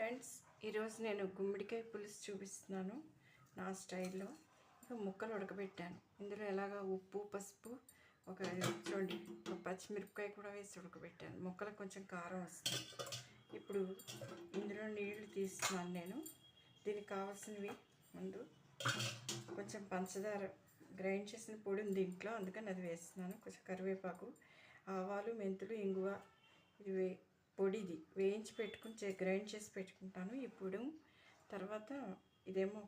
Friends, ఈరోజు నేను గుమ్మడికాయ పులుసు చూపిస్తున్నాను నా స్టైల్లో. ముక్కలు ఉడకబెట్టాను. ఇందులో ఎలాగా ఉప్పు, పసుపు, ఒక చూడండి ఒక పచ్చిమిరపకాయ కూడా వేసి ఉడకబెట్టాను. ముక్కలకు కొంచెం కారం వస్తుంది. ఇప్పుడు ఇందులో నీళ్లు తీస్తున్నాను నేను. దీనికి కావాల్సినవి ముందు కొంచెం పంచదార, గ్రైండ్ చేసిన పొడి ఉంది ఇంట్లో, అందుకని అది వేస్తున్నాను. కొంచెం కరివేపాకు, ఆవాలు, మెంతులు, ఇంగువ, ఇది పొడిది వేయించి పెట్టుకుని గ్రైండ్ చేసి పెట్టుకుంటాను ఇప్పుడు. తర్వాత ఇదేమో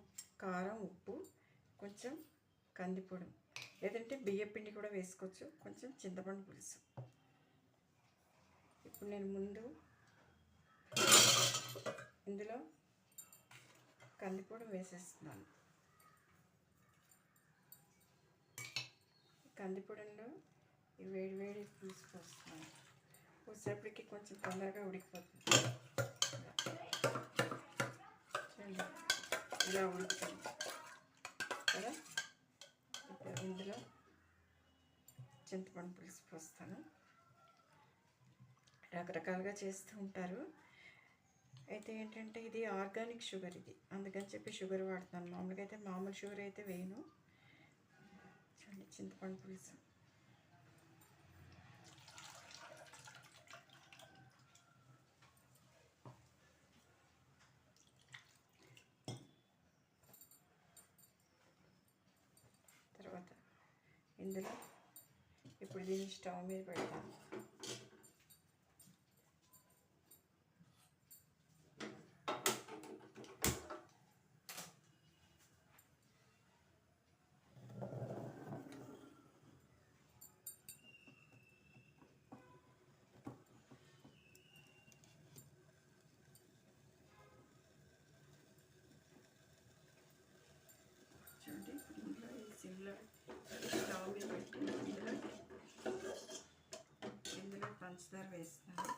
కారం, ఉప్పు, కొంచెం కందిపొడి, లేదంటే బియ్యపిండి కూడా వేసుకోవచ్చు, కొంచెం చింతపండు పులుసు. ఇప్పుడు నేను ముందు ఇందులో కందిపొడి వేసేస్తున్నాను. కందిపొడిలో ఈ వేడి వేడి పులుసు పోస్తున్నాను. పోసేపటికి కొంచెం తొందరగా ఉడికిపోతుంది. ఇలా ఉడుకుతుంది కదా. ఇప్పుడు ఇందులో చింతపండు పులుసు పోస్తాను. రకరకాలుగా చేస్తూ ఉంటారు. అయితే ఏంటంటే ఇది ఆర్గానిక్ షుగర్, ఇది అందుకని చెప్పి షుగర్ వాడుతున్నాను. మామూలుగా అయితే మామూలు షుగర్ అయితే వేయను. చూడండి చింతపండు పులుసు. తర్వాత ఇందులో ఇప్పుడు దీన్ని స్టవ్ మీద పెడతాను. చూడండి ఇందులో ఈ సిమ్లో స్టవ్ మీద పెట్టి ఇందులో పంచదార వేస్తున్నాను.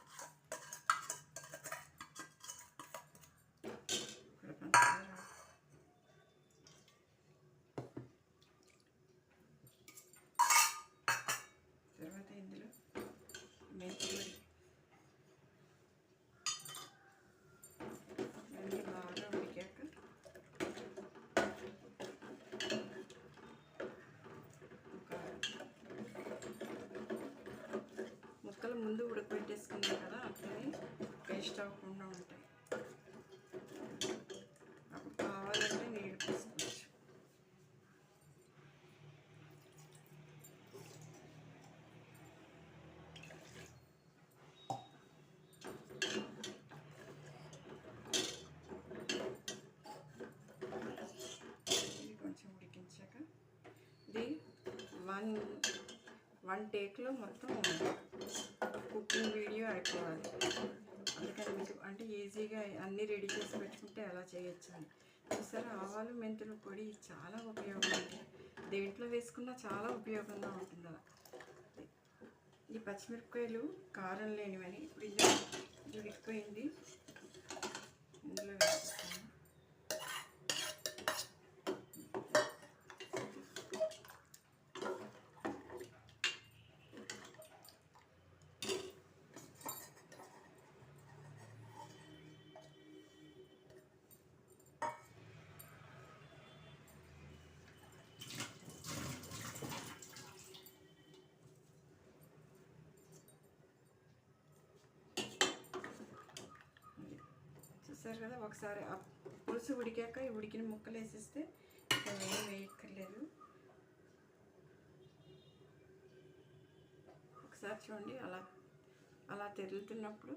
ఇక్కడ పంచదార, తర్వాత ఇందులో మెంతులు అన్నీ బాగా ఉడికాక ముక్కలు ముందు ఉడకబెట్టేసుకున్నాం కదా, అట్లనే వేస్ట్ అవ్వకుండా ఉంటాయి. అప్పుడు కావాలంటే నీళ్ళు పోసుకోవచ్చు. ఇది కొంచెం ఉడికించాక ఇది వన్ టేక్లో మొత్తం కుకింగ్ వీడియో అయిపోవాలి. అందుకని మీకు అంటే ఈజీగా అన్నీ రెడీ చేసి పెట్టుకుంటే ఎలా చేయొచ్చు అని. చూసారా, ఆవాలు, మెంతులు పొడి చాలా ఉపయోగం ఉంది. దేంట్లో వేసుకున్నా చాలా ఉపయోగంగా ఉంటుంది. అలా ఈ పచ్చిమిరపకాయలు కారం లేనివని ఇప్పుడు ఇది ఉడికిపోయింది. ఇందులో వేస్తాను. చూసారు కదా, ఒకసారి ఆ పులుసు ఉడికాక ఈ ఉడికిన ముక్కలు వేసేస్తే ఇంకా ఏం వేయక్కర్లేదు. ఒకసారి చూడండి, అలా అలా తెరులుతున్నప్పుడు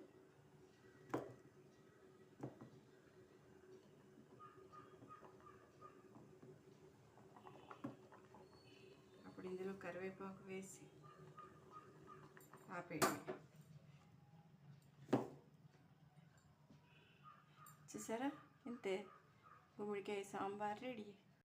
అప్పుడు ఇందులో కరివేపాకు వేసి ఆపేయండి. చూసారా, ఇంతే, గుమ్మడికాయ సాంబార్ రెడీ.